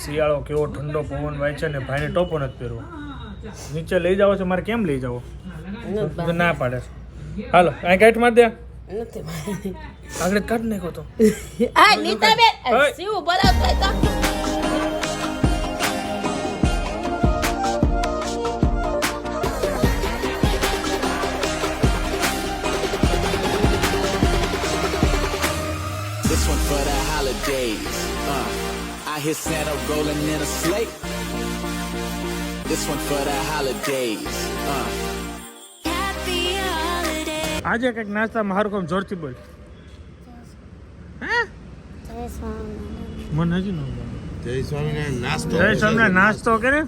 શિયાળો કેવો ઠંડો પવન વાય છે ને ભાઈને ટોપો નથી પહેરવો. નીચે લઈ જાવ છે મારે કેમ લઈ જાવ? ના પાડે. હાલો અહીં કાઢ માર દે. આગળ કાઢ નાખો તો. આ નીતાબેન શિવ બોલાવતો તો. This one for the holidays. I hear Santa rolling in a sleigh. This one for the holidays. Happy holiday. આજે કઈક નાસ્તામાં હારું કામ જોરથી બોલ. મને હજી ન જય સ્વામિનારાયણ નાસ્તો જય સ્વામિનારાયણ નાસ્તો કરે.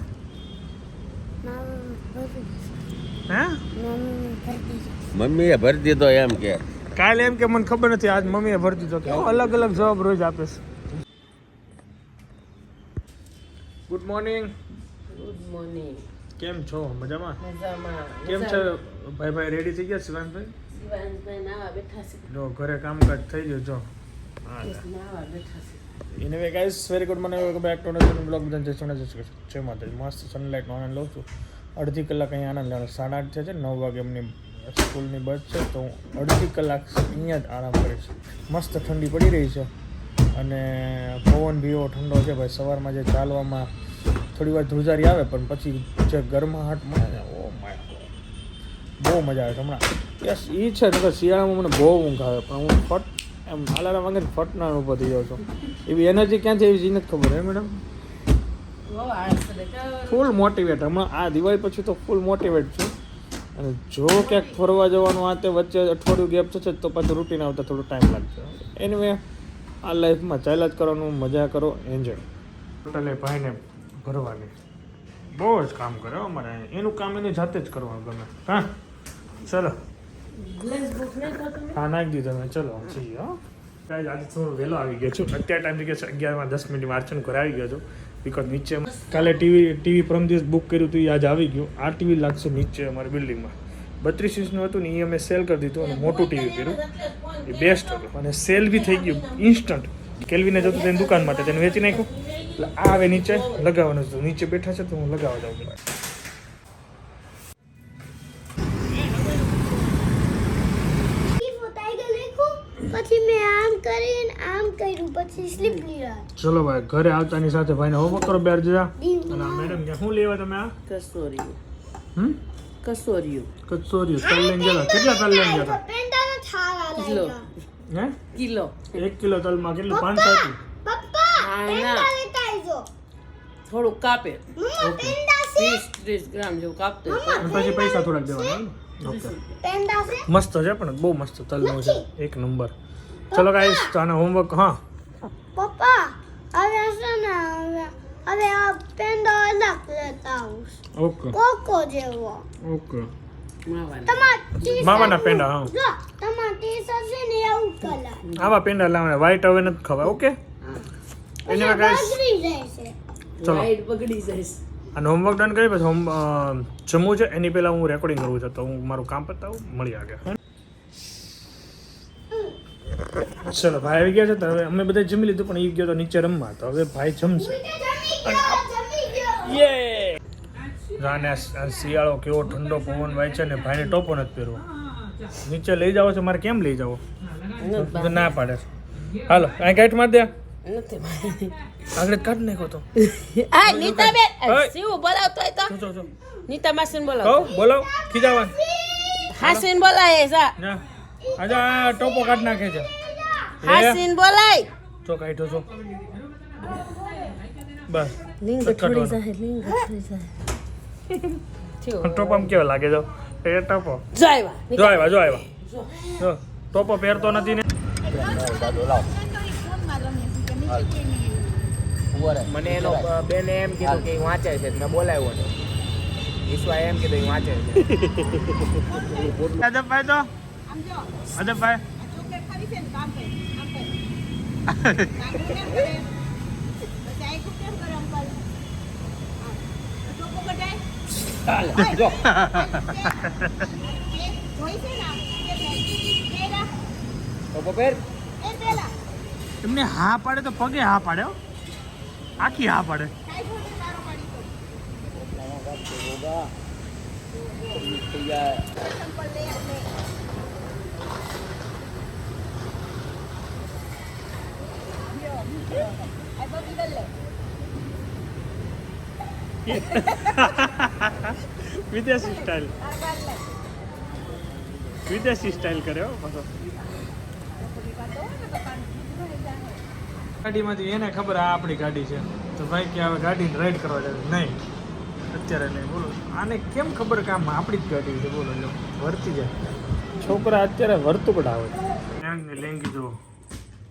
હે મમ્મીએ ભરી દીધો એમ કે કાલે એમ કે મને ખબર નથી, આજ મમ્મીએ ભરી દીધો કે અલગ અલગ જવાબ રોજ આપે છે. Good morning. Good morning. કેમ છો? મજામાં? મજામાં. કેમ છે ભાઈ? રેડી થઈ ગયા શિવાનભાઈ? શિવાનભાઈ નાવા બેઠા છે. જો ઘરે કામકાજ થઈ ગયું. જો નાવા બેઠા છે. Anyway guys, very good morning, welcome back to another blog. બધાને જય સોના જય માતાજી. મસ્ત સનલાઇટનો આનંદ લઉં છું. અડધી કલાક અહીંયા આનંદ લેવાનો. 8:30 છે, 9 વાગે એમની સ્કૂલની બસ છે, તો હું અડધી કલાક અહીંયા જ આરામ કરીશ. મસ્ત ઠંડી પડી રહી છે અને પવન બી એવો ઠંડો છે ભાઈ. સવારમાં જે ચાલવામાં થોડી વાર ધ્રુજારી આવે, પણ પછી જે ગરમાહટ મળે ને, ઓ માય ગોડ, બહુ મજા આવે છે હમણાં. યસ, એ છે ને શિયાળામાં મને બહુ ઊંઘ આવે, પણ હું ફટ એમ અલાર્મ વાગે ને ફટના ઊભો થઈ જાઉં છું. એવી એનર્જી ક્યાંથી એવી નથી ખબર. હે મેડમ? ફૂલ મોટિવેટ હમણાં આ દિવાળી પછી તો ફૂલ મોટિવેટ છું. અને જો ક્યાંક ફરવા જવાનું આ તે વચ્ચે અઠવાડિયું ગેપ થશે તો પાછું રૂટીન આવતા થોડો ટાઈમ લાગશે. એનીવે આ લાઈફમાં ચાલ્યા જ કરવાનું, મજા કરો, એન્જોય. ટોટલે ભાઈને ભરવાની બહુ જ કામ કરે અમારે. એનું કામ એની જાતે જ કરવાનું ગમે. હા ચલો, હા નાખી દીધો મેં. ચલો જઈએ. હા આજે થોડો વહેલો આવી ગયો છું. અત્યારે ટાઈમ થઈ ગયો છે 11:10 વાંચન ઘરે આવી ગયો છું. બિકોઝ નીચે કાલે ટીવી પરમ દિવસ બુક કર્યું હતું, એ આજે આવી ગયું. આ ટીવી લાગશે નીચે અમારી બિલ્ડિંગમાં. 32 ઇંચનું હતું ને, એ અમે સેલ કરી દીધું અને મોટું ટીવી કર્યું. એ બેસ્ટ હતું અને સેલ બી થઈ ગયું ઇન્સ્ટન્ટ. કેલ્વીને જોતું તેની દુકાન માટે તેને વેચી નાખ્યું. એટલે આ હવે નીચે લગાવવાનું હતું. નીચે બેઠા છે તો હું લગાવવા જાઉં. પછી મેં આમ કરીને આમ કર્યું, પછી સ્લીપ લીધા. ચલો ભાઈ, ઘરે આવતાની સાથે ભાઈને હોમવર્ક કરો બેર જરા. અને આ મેડમ કે શું લેવા તમે? આ કસોરીયું. કસોરીયું. કચોરીઓ તલ લઈને ગયા. કેટલા તલ લઈને ગયા? પેંડાના છારા કિલો. હે કિલો. 1 કિલો તલમાં કેટલું? 500 હતું. પપ્પા હા, પેંડા ના. લેતા આવજો. થોડુંક કાપે. મમ્મા પેંડા છે. 30 ગ્રામ જેવું કાપતો. અને પછી પૈસા થોડાક દેવાના. ઓકે, પેંડા છે. મસ્ત છે પણ બહુ મસ્ત તલનું છે, એક નંબર. ચલો ગાઈસ, તો આના હોમવર્ક. હા પપ્પા હવે છે ને હવે આ પેંડા અલગ લેતા આવું. ઓકે કોકો જેવો. ઓકે. માવાના. માવાના પેંડા. હા, જો તમારા ટી-શર્ટ છે ને એવું કલર. આવા પેંડા લાવવાના. વ્હાઈટ હવે નથી ખવાય. ઓકે, એને ગાઈસ બગડી જાય છે. ચલો લાઈટ બગડી જાય છે. અને હોમવર્ક ડન કરી પછી જમવું છે એની પહેલાં હું રેકોર્ડિંગ કરવું છે, તો હું મારું કામ પતાવું. મળી આગળ. ચલો ભાઈ આવી ગયા છે, તો હવે અમે બધા જમી લીધું, પણ એ ગયો તો નીચે રમવા. તો હવે ભાઈ જમશે. જમી ગયો. યે! રાને શિયાળો કેવો ઠંડો પવન વાય છે ને ભાઈને ટોપો નથી પહેરવો. નીચે લઈ જાવ છે મારે કેમ લઈ જાવ? ના પાડે. હાલો અહીં કાઢ માર દે. નથી ભાઈ. આગળ કાઢ નાખો તો. આ નીતાબેન ઓય. શિવ બોલાવતો તો. જો જો નીતા માસીને બોલાવ. કહો બોલો. ખીજાવાન હાસીન બોલાય જા. ના આજે આ ટોપો કાઢ નાખે છે. હાસીન બોલાય. તો કાઢ્યો છો બસ. લિંગ થોડી જાય, લિંગ થોડી જાય. ટોપો આમ કેવો લાગે? જો એ ટોપો. જો આવ્યા. જો આવ્યા, જો આવ્યા. જો ટોપો પહેરતો નથી ને. મને એનો બેને એમ કીધું કે વાંચે છે, મેં બોલાવ્યો ને ઈશ્વા એમ કીધું વાંચે છે. અજબભાઈ તો અજબભાઈ એમને હા પાડે તો પગે હા પાડે. આખી હા પાડે. વિદેશી સ્ટાઇલ કરે હો પાછો. ગાડીમાંથી એને ખબર આ આપણી ગાડી છે તો ભાઈ કે હવે ગાડીને રાઈડ કરવા જાય નહીં અત્યારે નહીં. બોલો આને કેમ ખબર કે આમ આપણી જ ગાડી છે? બોલો લો વર્તી જાય છોકરા અત્યારે વર્તુકડા આવે. લેંગી જો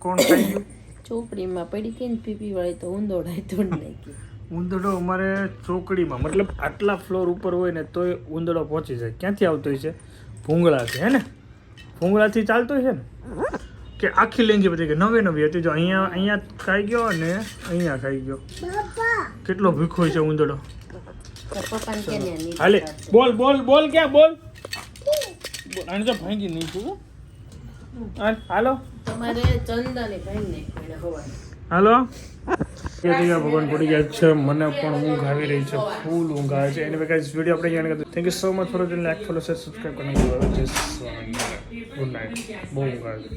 કોણ ખાઈ ગયું? ચોપડીમાં પડી હતી ને પીપી વાળી તો ઊંધોડાય તોડ નાખી. ઉંદરડો અમારે ચોકડીમાં મતલબ આટલા ફ્લોર ઉપર હોય ને તોય ઉંદરડો પહોંચી જાય. ક્યાંથી આવતો હોય છે? ભૂંગળાથી. હે ને ભૂંગળાથી ચાલતો હોય છે ને કે આખી લેંગી બધી કે નવી હતી. જો અહીંયા ખાઈ ગયો અને અહીંયા ખાઈ ગયો. કેટલો ભીખો હોય છે ઉંદરડો. પપ્પાને કે ને નહીં હાલે બોલ બોલ બોલ ક્યાં બોલ આને તો ભાંગી નહીં છું. હાલો તમારે ચંદાને ભાઈ ને હવા હાલો ભગવાન પડી ગયા છે. મને પણ ઊંઘ આવી રહી છે, ફૂલ ઊંઘ આવે છે. એની વગર વિડીયો આપણે જાણી thank you so much for like follow share subscribe કરવાનું. Good night. બહુ ઊંઘ આવે છે.